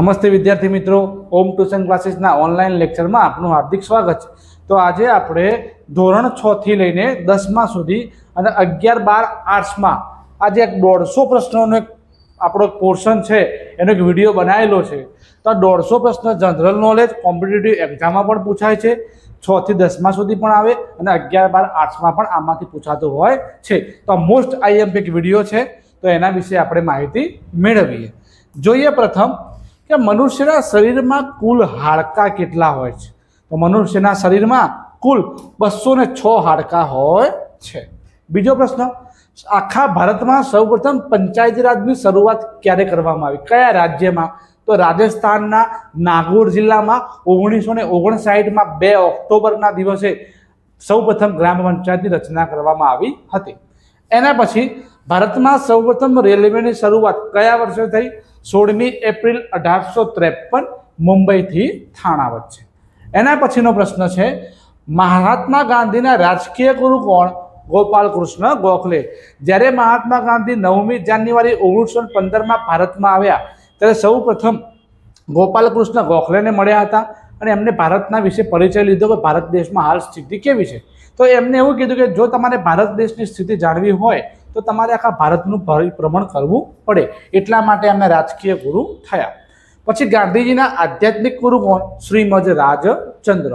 નમસ્તે વિદ્યાર્થી મિત્રો, ઓમ ટ્યુશન ક્લાસીસના ઓનલાઈન લેક્ચરમાં આપનું હાર્દિક સ્વાગત છે। તો આજે આપણે ધોરણ 6 થી લઈને 10મા સુધી અને 11, 12 આર્ટ્સમાં આજે એક 150 પ્રશ્નોનો એક આપણો પોર્શન છે, એનો એક વિડીયો બનાવેલો છે। તો 150 પ્રશ્ન જનરલ નોલેજ કોમ્પિટિટિવ એક્ઝામમાં પણ પૂછાય છે, 6 થી 10મા સુધી પણ આવે અને 11, 12 આર્ટ્સમાં પણ આમાંથી પૂછાતો હોય છે। તો મોસ્ટ આઈએમપી એક વિડીયો છે, તો એના વિશે આપણે માહિતી મેળવીએ। જોઈએ પ્રથમ કે મનુષ્યના શરીરમાં કુલ હાડકાં કેટલા હોય છે। તો મનુષ્યના શરીરમાં કુલ 206 હાડકાં હોય છે। બીજો પ્રશ્ન, આખા ભારતમાં સૌપ્રથમ પંચાયતી રાજની શરૂઆત ક્યારે કરવામાં આવી, કયા રાજ્યમાં? તો રાજસ્થાનના નાગૌર જિલ્લામાં 1959માં 2 ઓક્ટોબરના દિવસે સૌપ્રથમ ગ્રામ પંચાયતની રચના કરવામાં આવી હતી। એના પછી ભારતમાં સૌપ્રથમ રેલવેની શરૂઆત કયા વર્ષે થઈ? 16મી એપ્રિલ 1853 મુંબઈથી થાણા વચ્ચે। એના પછીનો પ્રશ્ન છે, મહાત્મા ગાંધીના રાજકીય ગુરુ કોણ? ગોપાલ કૃષ્ણ ગોખલે। જ્યારે મહાત્મા ગાંધી 9મી જાન્યુઆરી 1915માં ભારતમાં આવ્યા ત્યારે સૌ પ્રથમ ગોપાલ કૃષ્ણ ગોખલેને મળ્યા હતા અને એમને ભારતના વિશે પરિચય લીધો કે ભારત દેશમાં હાલ સ્થિતિ કેવી છે। તો એમને એવું કીધું કે જો તમારે ભારત દેશની સ્થિતિ જાણવી હોય તો તમારે આખા ભારતનું પરિભ્રમણ કરવું પડે, એટલા માટે એમના રાજકીય ગુરુ થયા। પછી ગાંધીજીના આધ્યાત્મિક ગુરુ કોણ? શ્રીમદ રાજચંદ્ર।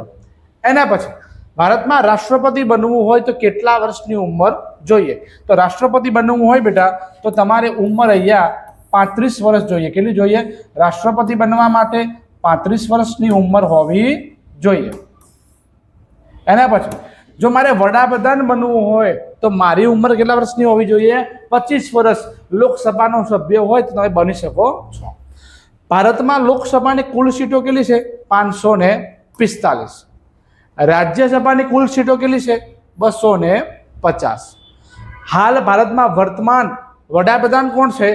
એના પછી ભારતમાં રાષ્ટ્રપતિ બનવું હોય તો કેટલા વર્ષની ઉંમર જોઈએ? તો રાષ્ટ્રપતિ બનવું હોય બેટા તો તમારે ઉંમર અહીંયા 35 વર્ષ જોઈએ। કેટલી જોઈએ? રાષ્ટ્રપતિ બનવા માટે 35 વર્ષની ઉંમર હોવી જોઈએ। એના પછી જો મારે વડાપ્રધાન બનવું હોય તો મારી ઉંમર કેટલા વર્ષની હોવી જોઈએ? 25 વર્ષ। લોકસભાનો સભ્ય હોય તો તમે બની શકો છો। ભારતમાં લોકસભાની કુલ સીટો કેટલી છે? 545। રાજ્યસભાની કુલ સીટો કેટલી છે? 250। હાલ ભારતમાં વર્તમાન વડાપ્રધાન કોણ છે?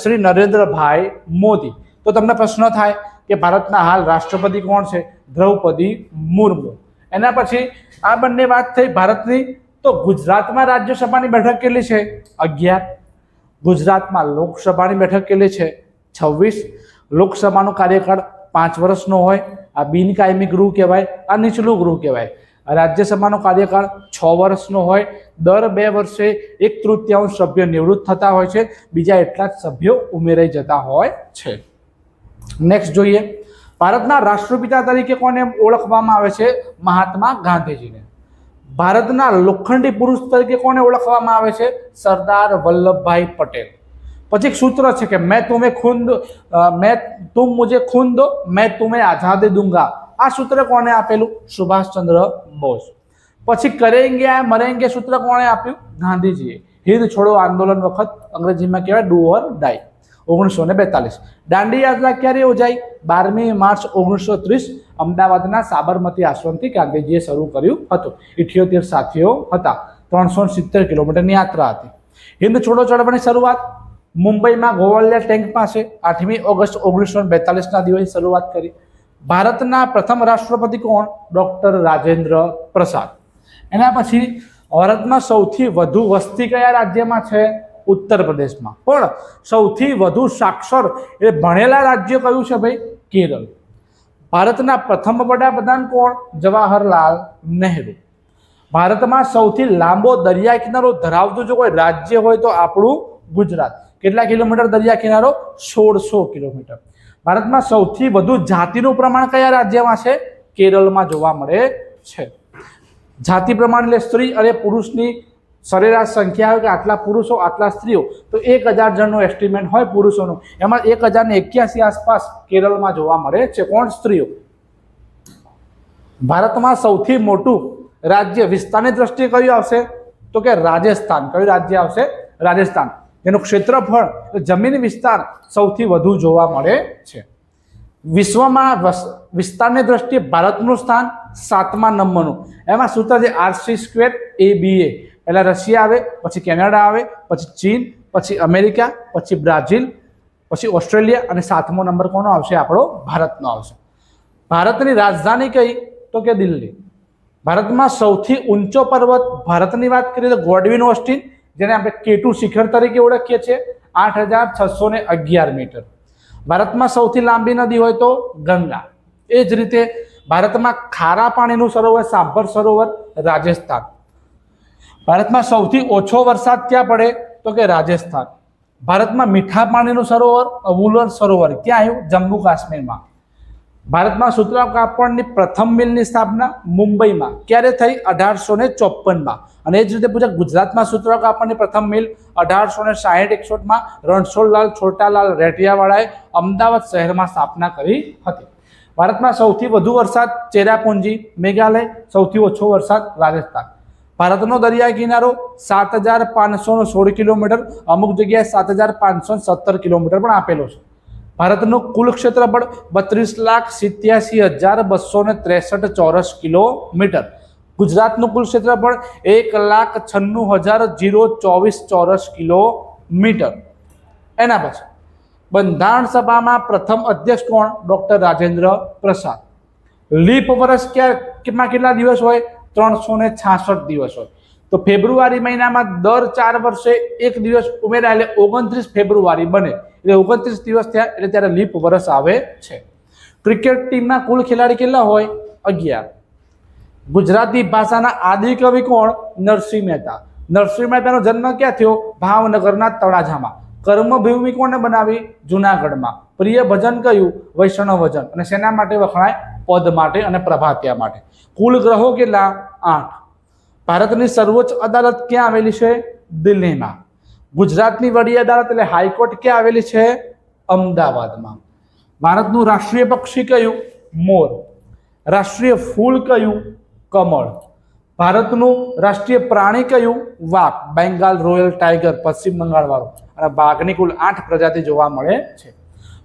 શ્રી નરેન્દ્રભાઈ મોદી। તો તમને પ્રશ્ન થાય કે ભારતના હાલ રાષ્ટ્રપતિ કોણ છે? દ્રૌપદી મુર્મુ। એના પછી આ બંને વાત થઈ ભારતની। તો ગુજરાતમાં રાજ્યસભાની બેઠક કેટલી છે? 11। ગુજરાતમાં લોકસભાની બેઠક કેટલી છે? 26। લોકસભાનો કાર્યકાળ 5 વર્ષનો હોય, આ બિનકાયમી ગૃહ કહેવાય, આ નીચલું ગૃહ કહેવાય। રાજ્યસભાનો કાર્યકાળ 6 વર્ષનો હોય, દર 2 વર્ષે 1/3 સભ્ય નિવૃત્ત થતા હોય છે, બીજા એટલા જ સભ્યો ઉમેરાઈ જતા હોય છે। નેક્સ્ટ જોઈએ, ભારતના રાષ્ટ્રપિતા તરીકે કોને ઓળખવામાં આવે છે? મહાત્મા ગાંધીજીને। ભારતના લોખંડી પુરુષ તરીકે કોને ઓળખવામાં આવે છે? સરદાર વલ્લભભાઈ પટેલ। પછી એક સૂત્ર છે કે तुम मुझे खून दो मैं तुम्हें आजादी दूंगा। આ સૂત્ર કોને આપેલું? સુભાષચંદ્ર બોઝ। પછી કરેંગે या मरेंगे સૂત્ર કોણે આપ્યું? ગાંધીજીએ। હિંદ છોડો આંદોલન વખત અંગ્રેજીમાં કહેવાય ડુ ઓર ડાઈ, 1942। દાંડી યાત્રા ક્યારે યોજાઈ? 12મી માર્ચ 1930 અમદાવાદના સાબરમતી આશ્રમથી ગાંધીજીએ શરૂ કર્યું હતું। 78 સાથીઓ હતા, 370 કિલોમીટરની યાત્રા હતી। હિંદ છોડો ચળવળની શરૂઆત મુંબઈમાં ગોવાલિયા ટેન્ક પાસે 8મી ઓગસ્ટ 1942ના દિવસે શરૂઆત કરી। ભારતના પ્રથમ રાષ્ટ્રપતિ કોણ? ડોક્ટર રાજેન્દ્ર પ્રસાદ। એના પછી ભારતમાં સૌથી વધુ વસ્તી કયા રાજ્યમાં છે? ઉત્તર પ્રદેશમાં। પણ સૌથી વધુ સાક્ષર એટલે ભણેલા રાજ્ય કયું છે ભાઈ? કેરળ। ભારતના પ્રથમ વડાપ્રધાન કોણ? જવાહરલાલ નહેરુ। ભારતમાં સૌથી લાંબો દરિયા કિનારો ધરાવતું જો કોઈ રાજ્ય હોય તો આપણું ગુજરાત। કેટલા કિલોમીટર દરિયા કિનારો? 1600 કિલોમીટર। ભારતમાં સૌથી વધુ જાતિનું પ્રમાણ કયા રાજ્યમાં છે? કેરળમાં જોવા મળે છે। જાતિ પ્રમાણ એટલે સ્ત્રી અને પુરુષની સરેરાશ સંખ્યા હોય કે આટલા પુરુષો આટલા સ્ત્રીઓ, તો 1000 જણનું એસ્ટિમેટ હોય પુરુષોનું, એમાં 1081 આસપાસ કેરળમાં જોવા મળે છે। કોણ? સ્ત્રીઓ। ભારતમાં સૌથી મોટું રાજ્ય વિસ્તારની દ્રષ્ટિએ કયું આવશે? તો કે રાજસ્થાન। કયું રાજ્ય આવશે? રાજસ્થાન। જેનું ક્ષેત્રફળ જમીન વિસ્તાર સૌથી વધુ જોવા મળે છે। વિશ્વમાં વિસ્તારની દ્રષ્ટિએ ભારતનું સ્થાન 7મા નંબરનું। એમાં સૂત્ર છે RC² ABA। પહેલા રશિયા આવે, પછી કેનેડા આવે, પછી ચીન, પછી અમેરિકા, પછી બ્રાઝિલ, પછી ઓસ્ટ્રેલિયા અને 7મો નંબર કોનો આવશે? આપણો ભારતનો આવશે। ભારતની રાજધાની કઈ? તો કે દિલ્હી। ભારતમાં સૌથી ઊંચો પર્વત ભારતની વાત કરીએ તો ગોડવિન ઓસ્ટિન, જેને આપણે K2 શિખર તરીકે ઓળખીએ છીએ, 8611 મીટર। ભારતમાં સૌથી લાંબી નદી હોય તો ગંગા. એ જ રીતે ભારતમાં ખારા પાણીનું સરોવર સાંભર સરોવર રાજસ્થાન. ભારતમાં સૌથી ઓછો વરસાદ ક્યાં પડે તો કે રાજસ્થાન. ભારતમાં મીઠા પાણીનું સરોવર વુલર સરોવર ક્યાં આવ્યું? જમ્મુ કાશ્મીરમાં. ભારતમાં સુતરાઉ કાપડની પ્રથમ મિલની સ્થાપના મુંબઈમાં ક્યારે થઈ? 1854માં. અને એ જ રીતે પૂછે ગુજરાતમાં સુતરાઉ કાપડની પ્રથમ મિલ 1860-61માં રણછોડલાલ છોટાલાલ રેટિયાવાળાએ અમદાવાદ શહેરમાં સ્થાપના કરી હતી. ભારતમાં સૌથી વધુ વરસાદ ચેરાપુંજી મેઘાલય, સૌથી ઓછો વરસાદ રાજસ્થાન. ભારતનો દરિયાઈ કિનારો 7516 કિલોમીટર, અમુક જગ્યાએ 7517 કિલોમીટર પણ આપેલો છે. ભારતનું કુલ ક્ષેત્રફળ 32,87,263 ચોરસ કિલોમીટર. ગુજરાતનું કુલ ક્ષેત્રફળ 1,96,024 ચોરસ કિલોમીટર. એના પછી બંધારણ સભામાં પ્રથમ અધ્યક્ષ કોણ? ડોક્ટર રાજેન્દ્ર પ્રસાદ. લીપ વર્ષ ક્યાં કેટલા દિવસ હોય? 366 દિવસ હોય. તો ફેબ્રુઆરી મહિનામાં દર 4 વર્ષે એક દિવસ ઉમેરાય એટલે 29 ફેબ્રુઆરી બને, એટલે 29 દિવસ થયા એટલે ત્યારે લીપ વર્ષ આવે છે. ક્રિકેટ ટીમના કુલ ખેલાડી કેટલા હોય? 11. ગુજરાતી ભાષાના આદિ કવિ કોણ? નરસિંહ મહેતા. નરસિંહ મહેતાનો જન્મ ક્યાં થયો? ભાવનગરના તળાજામાં. કર્મભૂમિ કોને બનાવી? જુનાગઢમાં. પ્રિય ભજન કયું? વૈષ્ણવ ભજન. અને શેના માટે વખણાય? પદ માટે અને પ્રભાતિયા માટે. કુલ ગ્રહો કેટલા? 8. ભારતની સર્વોચ્ચ અદાલત ક્યાં આવેલી છે? દિલ્હીમાં. ગુજરાતની વડી અદાલત એટલે હાઈકોર્ટ ક્યાં આવેલી છે? અમદાવાદમાં. ભારતનું રાષ્ટ્રીય પક્ષી કયું? મોર. રાષ્ટ્રીય ફૂલ કયું? કમળ. ભારતનું રાષ્ટ્રીય પ્રાણી કયું? વાઘ. બેંગાલ રોયલ ટાઈગર, પશ્ચિમ બંગાળ વાળો. અને વાઘની કુલ 8 પ્રજાતિ જોવા મળે છે.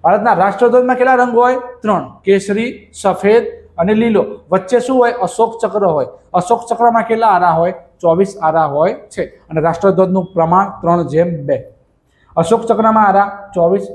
ભારતના રાષ્ટ્રધ્વજમાં કેટલા રંગ હોય? 3. કેસરી, સફેદ અને લીલો. વચ્ચે શું હોય? અશોક ચક્ર હોય. અશોક ચક્રમાં કેટલા આરા હોય? 24 આરા હોય છે. અને રાષ્ટ્રધ્વજનું પ્રમાણ 3:2. અશોક ચક્રમાં આરા 24.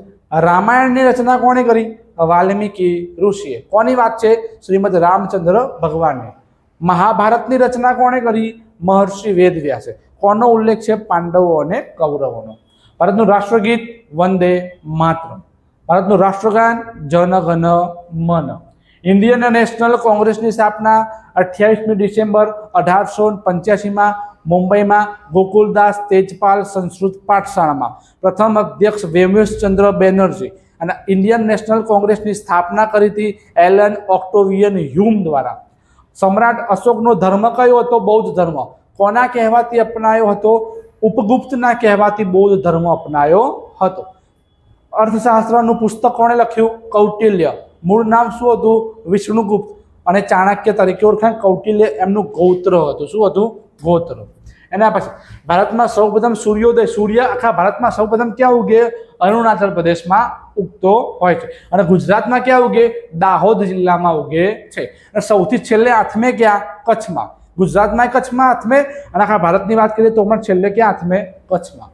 રામાયણની રચના કોણે કરી? વાલ્મીકી ઋષિએ. કોની વાત છે? શ્રીમદ રામચંદ્ર ભગવાનની. મહાભારતની રચના કોણે કરી? મહર્ષિ વેદવ્યાસે. કોનો ઉલ્લેખ છે? પાંડવો અને કૌરવોનો. ભારતનું રાષ્ટ્રગીત વંદે માતરમ. ભારતનું રાષ્ટ્રગાન જન ગણ મન. ઇન્ડિયન નેશનલ કોંગ્રેસની સ્થાપના 28મી ડિસેમ્બર 1885માં મુંબઈમાં ગોકુલદાસ તેજપાલ સંસ્કૃત પાઠશાળામાં. પ્રથમ અધ્યક્ષ વેમચંદ્ર બેનર્જી. અને ઇન્ડિયન નેશનલ કોંગ્રેસની સ્થાપના કરી હતી એલન ઓક્ટેવિયન હ્યુમ દ્વારા. સમ્રાટ અશોકનો ધર્મ કયો હતો? બૌદ્ધ ધર્મ. કોના કહેવાથી અપનાયો હતો? ઉપગુપ્તના કહેવાથી બૌદ્ધ ધર્મ અપનાયો હતો. અર્થશાસ્ત્રનું પુસ્તક કોણે લખ્યું? કૌટિલ્ય. મૂળ નામ શું હતું? વિષ્ણુગુપ્ત. અને ચાણક્ય તરીકે ઓળખાય. કૌટિલ્ય એમનું ગોત્ર હતું. શું હતું? ગોત્ર. એના પછી ભારતમાં સૌપ્રથમ સૂર્યોદય. સૂર્ય આખા ભારતમાં સૌપ્રથમ ક્યાં ઉગે? અરુણાચલ પ્રદેશમાં ઉગતો હોય છે. અને ગુજરાતમાં ક્યાં ઉગે? દાહોદ જિલ્લામાં ઉગે છે. અને સૌથી છેલ્લે આથમે ક્યાં? કચ્છમાં. ગુજરાતમાં કચ્છમાં આથમે, અને આખા ભારતની વાત કરીએ તો પણ છેલ્લે ક્યાં આથમે? કચ્છમાં.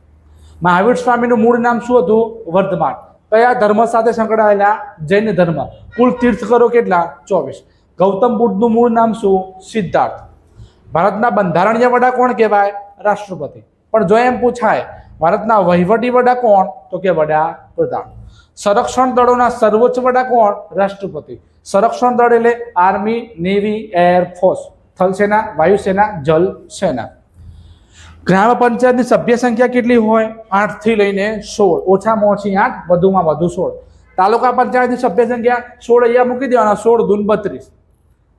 મહાવીર સ્વામીનું મૂળ નામ શું હતું? વર્ધમાન. કયા ધર્મ સાથે સંકળાયેલા? જૈન ધર્મ. કુલ તીર્થકરો કેટલા? 24. ગૌતમ બુદ્ધનું મૂળ નામ શું? સિદ્ધાર્થ. ભારતના બંધારણીય વડા કોણ કહેવાય? રાષ્ટ્રપતિ. પણ જો એમ પૂછાય ભારતના વહીવટી વડા કોણ? તો કે વડાપ્રધાન. સંરક્ષણ દળોના સર્વોચ્ચ વડા કોણ? રાષ્ટ્રપતિ. સંરક્ષણ દળ એટલે આર્મી, નેવી, એરફોર્સ. થલ સેના, વાયુસેના, જલ સેના. ગ્રામ પંચાયતની સભ્ય સંખ્યા કેટલી હોય? 8 થી લઈને 16. ઓછામાં ઓછી 8, વધુમાં વધુ 16. તાલુકા પંચાયતની સભ્ય સંખ્યા 16 અહીંયા મૂકી દેવાના, 16 દૂન 32.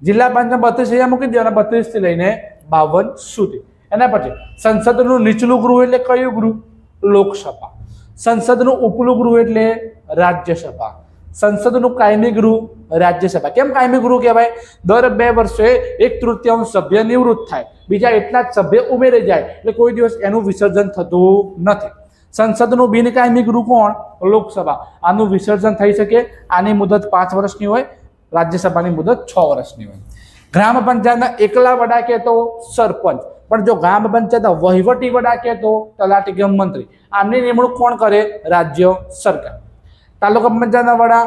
જિલ્લા પંચાયત 32 અહીંયા મૂકી દેવાના, 32 થી લઈને 52 સુધી. એના પછી સંસદનું નીચલું ગૃહ એટલે કયું ગૃહ? લોકસભા. સંસદનું ઉપલું ગૃહ એટલે રાજ્યસભા. સંસદનું કાયમી ગૃહ રાજ્યસભા. કેમ કાયમી ગૃહ કહેવાય? દર 2 વર્ષે 1/3 સભ્ય નિવૃત્ત થાય, બીજા એટલા જ સભ્ય ઉમેરી જાય, એટલે કોઈ દિવસ એનું વિસર્જન થતું નથી. સંસદનું બિનકાયમી ગૃહ કોણ? લોકસભા. આનું વિસર્જન થઈ શકે. આની મુદત 5 વર્ષની હોય, રાજ્યસભાની મુદત 6 વર્ષની હોય. ગ્રામ પંચાયતના એકલા વડા કે તો સરપંચ, પણ જો ગ્રામ પંચાયતના વહીવટી વડા કે તો તલાટી કે મંત્રી. આમની નિમણૂક કોણ કરે? રાજ્ય સરકાર. તાલુકા પંચાયતના વડા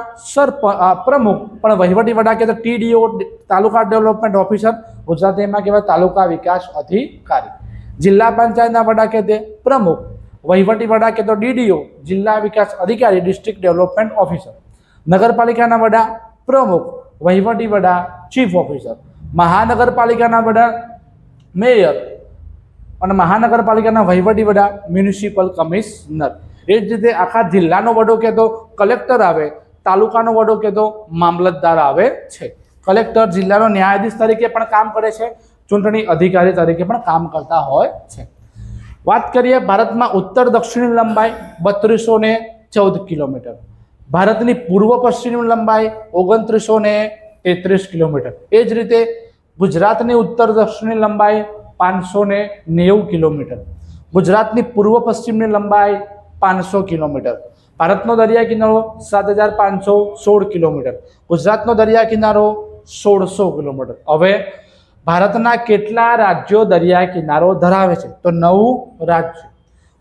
પ્રમુખ, પણ વહીવટી વડા કે તો TDO, તાલુકા ડેવલપમેન્ટ ઓફિસર. ગુજરાતીમાં કહેવાય તાલુકા વિકાસ અધિકારી. જિલ્લા પંચાયતના વડા કે તે પ્રમુખ, વહીવટી વડા કે તો ડીડીઓ, જિલ્લા વિકાસ અધિકારી, ડિસ્ટ્રિક્ટ ડેવલપમેન્ટ ઓફિસર. નગરપાલિકાના વડા પ્રમુખ, વહીવટી વડા ચીફ ઓફિસર. મહાનગરપાલિકાના વડા મેયર અને મહાનગરપાલિકાના વહીવટી વડા મ્યુનિસિપલ કમિશનર. એ જ રીતે આખા જિલ્લાનો વડો કે તો કલેક્ટર આવે, તાલુકાનો વડો કે તો મામલતદાર આવે છે. કલેક્ટર જિલ્લાનો ન્યાયાધીશ તરીકે પણ કામ કરે છે, ચૂંટણી અધિકારી તરીકે પણ કામ કરતા હોય છે. વાત કરીએ ભારતમાં ઉત્તર દક્ષિણની લંબાઈ 3214 કિલોમીટર, ભારતની પૂર્વ પશ્ચિમની લંબાઈ 2933 કિલોમીટર. એ જ રીતે ગુજરાતની ઉત્તર દક્ષિણની લંબાઈ 590 કિલોમીટર, ગુજરાતની પૂર્વ પશ્ચિમની લંબાઈ 500 કિલોમીટર, ભારતનો દરિયા કિનારો 7516 કિલોમીટર, ગુજરાતનો દરિયા કિનારો 1600 કિલોમીટર. હવે ભારતના કેટલા રાજ્યો દરિયા કિનારો ધરાવે છે? તો 9 રાજ્યો.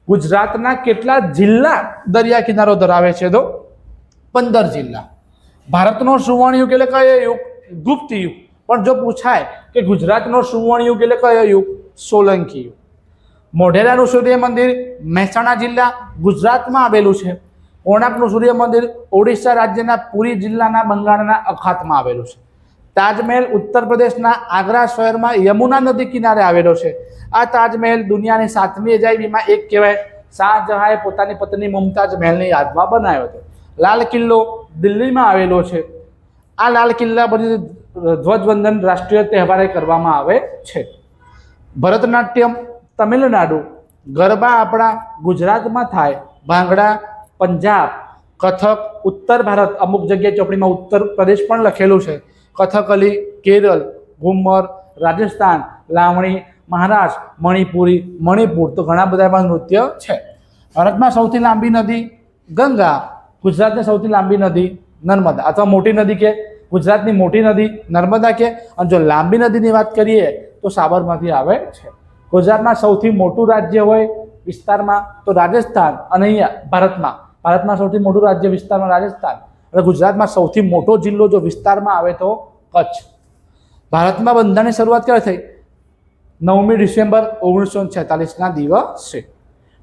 ગુજરાતના કેટલા જિલ્લા દરિયા કિનારો ધરાવે છે? તો 15 જિલ્લા. ભારતનો સુવર્ણ યુગ એટલે કયો યુગ? ગુપ્ત યુગ. પણ જો પૂછાય કે ગુજરાતનો સુવર્ણ યુગ એટલે કયો યુગ? સોલંકી યુગ. મોઢેરાનું સૂર્ય મંદિર મહેસાણા જિલ્લા ગુજરાતમાં આવેલું છે. કોણાર્કનું સૂર્ય મંદિર ઓડિશા રાજ્યના પુરી જિલ્લાના બંગાળના અખાતમાં આવેલું છે. તાજમહેલ ઉત્તર પ્રદેશના આગ્રા શહેરમાં યમુના નદી કિનારે આવેલો છે. આ તાજમહેલ દુનિયાની 7મી અજાયબીમાં એક કહેવાય. શાહજહાંએ પોતાની પત્ની મુમતાજ મહેલની યાદમાં બનાવ્યો હતો. લાલ કિલ્લો દિલ્હીમાં આવેલો છે. આ લાલ કિલ્લા પર ધ્વજવંદન રાષ્ટ્રીય તહેવારે કરવામાં આવે છે. ભરતનાટ્યમ તમિલનાડુ, ગરબા આપણા ગુજરાતમાં થાય, ભાંગડા પંજાબ, કથક ઉત્તર ભારત, અમુક જગ્યાએ ચોપડીમાં ઉત્તર પ્રદેશ પણ લખેલું છે, કથકલી કેરળ, ઘુમર રાજસ્થાન, લાવણી મહારાષ્ટ્ર, મણિપુર તો ઘણા બધા એમાં નૃત્ય છે. ભારતમાં સૌથી લાંબી નદી ગંગા, ગુજરાતની સૌથી લાંબી નદી નર્મદા, અથવા મોટી નદી કે ગુજરાતની મોટી નદી નર્મદા કે. અને જો લાંબી નદીની વાત કરીએ તો સાબરમતી આવે છે. ગુજરાતમાં સૌથી મોટું રાજ્ય હોય વિસ્તારમાં તો રાજસ્થાન, અને અહીંયા ભારતમાં સૌથી મોટું રાજ્ય વિસ્તારમાં રાજસ્થાન, અને ગુજરાતમાં સૌથી મોટો જિલ્લો જો વિસ્તારમાં આવે તો કચ્છ. ભારતમાં બંધારણની શરૂઆત ક્યારે થઈ? 9મી ડિસેમ્બર 1946ના દિવસે.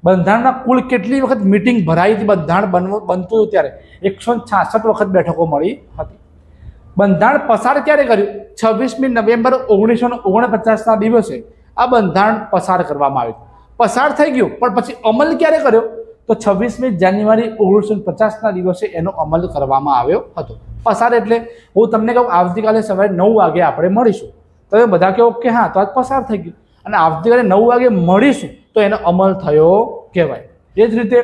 બંધારણના કુલ કેટલી વખત મિટિંગ ભરાઈ હતી? બંધારણ બનતું હતું ત્યારે 166 વખત બેઠકો મળી હતી. બંધારણ પસાર ક્યારે કર્યું? 26મી નવેમ્બર 1949ના દિવસે આ બંધારણ પસાર કરવામાં આવ્યું. પસાર થઈ ગયું, પણ પછી અમલ ક્યારે કર્યો? તો 26મી જાન્યુઆરી 1950ના દિવસે એનો અમલ કરવામાં આવ્યો હતો. પસાર એટલે હું તમને કહું, આવતીકાલે સવારે 9 વાગે આપણે મળીશું, તમે બધા કહો કે હા તો આજ પસાર થઈ ગયું, અને આવતીકાલે 9 વાગે મળીશું તો એનો અમલ થયો કહેવાય. એ જ રીતે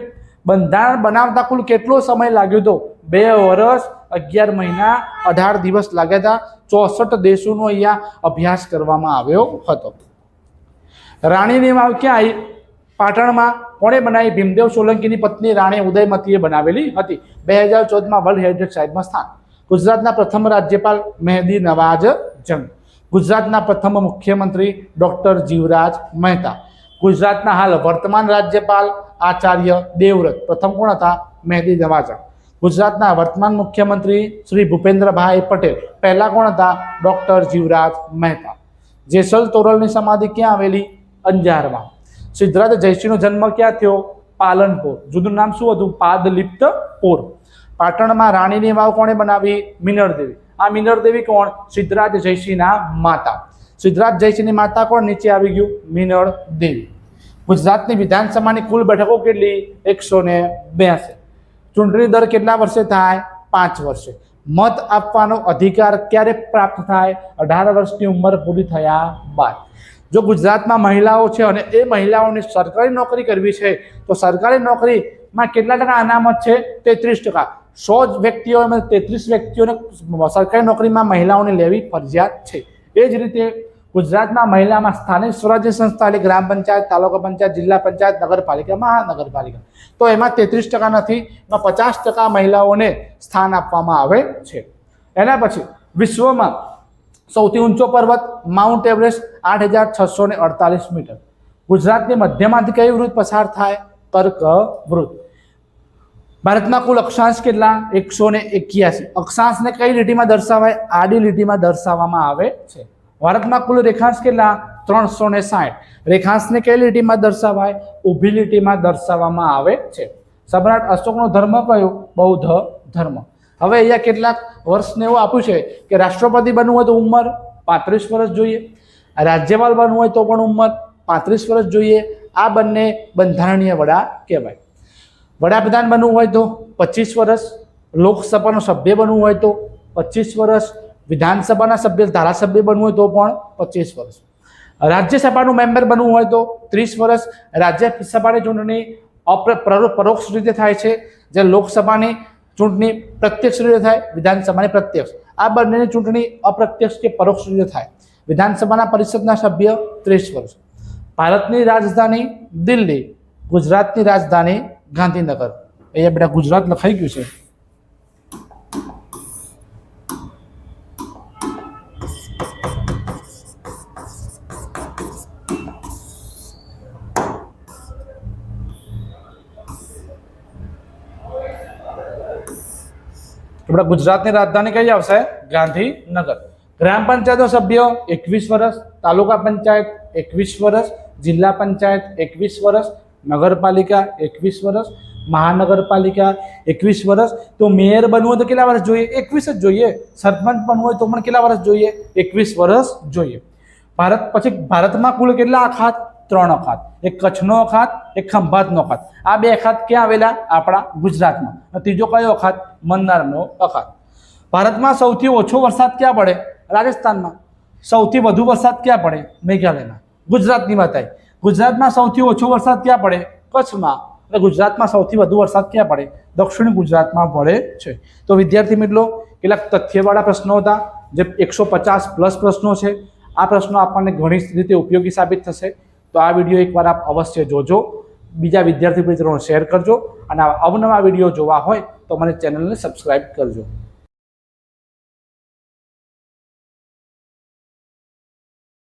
બંધારણ બનાવતા કુલ કેટલો સમય લાગ્યો હતો? 2 વર્ષ 11 મહિના 18 દિવસ લાગ્યા હતા. 64 દેશોનો અહીંયા અભ્યાસ કરવામાં આવ્યો હતો. રાણીની વાવ ક્યાં આવી? પાટણમાં. કોણે બનાવી? ભીમદેવ સોલંકીની પત્ની રાણી ઉદયમતીએ બનાવેલી હતી. 2014માં વર્લ્ડ હેરિટેજ સાઇટમાં સ્થાન. ગુજરાતના પ્રથમ રાજ્યપાલ મહેંદી નવાઝ જંગ. ગુજરાતના પ્રથમ મુખ્યમંત્રી ડૉક્ટર જીવરાજ મહેતા. ગુજરાતના હાલ વર્તમાન રાજ્યપાલ આચાર્ય દેવવ્રત. પ્રથમ કોણ હતા? મહેંદી નવાઝ. ગુજરાતના વર્તમાન મુખ્યમંત્રી શ્રી ભૂપેન્દ્રભાઈ પટેલ. પહેલા કોણ હતા? ડૉક્ટર જીવરાજ મહેતા. જેસલ તોરલની સમાધિ ક્યાં આવેલી? અંજારમાં. સિદ્ધરાજ જયસિંહનો જન્મ ક્યાં થયો? પાલનપુર. જૂનું નામ શું હતું? પાદલિપ્તપુર. પાટણમાં રાણીની વાવ કોણે બનાવી? મિનળદેવી. આ મિનળદેવી કોણ? સિદ્ધરાજ જયસિંહના માતા. સિદ્ધરાજ જયસિંહની માતા કોણ? નીચે આવી ગયું મિનળદેવી. ગુજરાતની વિધાનસભાની કુલ બેઠકો કેટલી? 182. ચૂંટણી દર કેટલા વર્ષે થાય? 5 વર્ષે. મત આપવાનો અધિકાર ક્યારે પ્રાપ્ત થાય? 18 વર્ષની ઉંમર પૂરી થયા બાદ. જો ગુજરાતમાં મહિલાઓ છે અને એ મહિલાઓને સરકારી નોકરી કરવી છે તો સરકારી નોકરીમાં કેટલા ટકા અનામત છે? 33%. 100 વ્યક્તિઓમાં 33 વ્યક્તિઓને સરકારી નોકરીમાં મહિલાઓને લેવી ફરજિયાત છે. એ જ રીતે ગુજરાતમાં મહિલામાં સ્થાનિક સ્વરાજ્ય સંસ્થા એટલે ગ્રામ પંચાયત, તાલુકા પંચાયત, જિલ્લા પંચાયત, નગરપાલિકા, મહાનગરપાલિકા, તો એમાં 33% નથી, એમાં 50% મહિલાઓને સ્થાન આપવામાં આવે છે. એના પછી વિશ્વમાં સૌથી ઊંચો પર્વત માઉન્ટ એવરેસ્ટ 8648 મીટર. ગુજરાતની મધ્યમાંથી કઈ વૃત્ત પસાર થાય? કર્કવૃત્ત. ભારતમાં કુલ અક્ષાંશ કેટલા? 181. અક્ષાંશને કઈ લીટીમાં દર્શાવાય? આડી લીટીમાં દર્શાવવામાં આવે છે. ભારતમાં કુલ રેખાંશ કેટલા? 360. રેખાંશને કઈ લીટીમાં દર્શાવાય? ઊભી લીટીમાં દર્શાવવામાં આવે છે. સમ્રાટ અશોકનો ધર્મ કયો? બૌદ્ધ ધર્મ. હવે અહીંયા કેટલાક વર્ષને એવું આપ્યું છે કે રાષ્ટ્રપતિ બનવું હોય તો ઉંમર 35 વર્ષ જોઈએ, રાજ્યપાલ બનવું હોય તો પણ ઉંમર 35 વર્ષ જોઈએ. આ બંને બંધારણીય વડા કહેવાય. વડાપ્રધાન બનવું હોય તો 25 વર્ષ, લોકસભાનો સભ્ય બનવું હોય તો 25 વર્ષ, વિધાનસભાના સભ્ય ધારાસભ્ય બનવું હોય તો પણ 25 વર્ષ, રાજ્યસભાનું મેમ્બર બનવું હોય તો 30 વર્ષ. રાજ્યસભાની ચૂંટણી પરોક્ષ રીતે થાય છે, જે લોકસભાની ચૂંટણી પ્રત્યક્ષ રીતે થાય, વિધાનસભાની પ્રત્યક્ષ. આ બંનેની ચૂંટણી અપ્રત્યક્ષ કે પરોક્ષ રીતે થાય. વિધાનસભાના પરિષદના સભ્ય 30 વર્ષ. ભારતની રાજધાની દિલ્હી, ગુજરાતની રાજધાની ગાંધીનગર. અહીંયા બેટા ગુજરાત લખાઈ ગયું છે. આપણા ગુજરાતની રાજધાની કઈ આવશે? ગાંધીનગર. ગ્રામ પંચાયતનો સભ્ય 21 વર્ષ, તાલુકા પંચાયત 21 વર્ષ, જિલ્લા પંચાયત 21 વર્ષ, નગરપાલિકા 21 વર્ષ, મહાનગરપાલિકા 21 વર્ષ. તો મેયર બનવું હોય તો કેટલા વર્ષ જોઈએ? 21 જ જોઈએ. સરપંચ બનવું હોય તો પણ કેટલા વર્ષ જોઈએ? 21 વર્ષ જોઈએ. પછી ભારતમાં કુલ કેટલા અખાત? 3 અખાત. એક કચ્છનો અખાત, એક ખંભાતનો અખાત. આ 2 અખાત ક્યાં આવેલા? આપણા ગુજરાતમાં. ત્રીજો કયો અખાત? મંદારનો અખાત. ભારતમાં સૌથી ઓછો વરસાદ ક્યાં પડે? રાજસ્થાનમાં. સૌથી વધુ વરસાદ ક્યાં પડે? મેઘાલયમાં. ગુજરાતની વાત આવી. ગુજરાતમાં સૌથી ઓછો વરસાદ ક્યાં પડે? કચ્છમાં. અને ગુજરાતમાં સૌથી વધુ વરસાદ ક્યાં પડે? દક્ષિણ ગુજરાતમાં પડે છે. તો વિદ્યાર્થી મિત્રો, કેટલાક તથ્યવાળા પ્રશ્નો હતા, જે 150+ પ્રશ્નો છે. આ પ્રશ્નો આપણને ઘણી રીતે ઉપયોગી સાબિત થશે. તો આ વિડીયો એકવાર આપ અવશ્ય જોજો, બીજા વિદ્યાર્થી મિત્રોને શેર કરજો, અને અવનવા વિડીયો જોવા હોય તો મને ચેનલને સબસ્ક્રાઈબ કરજો.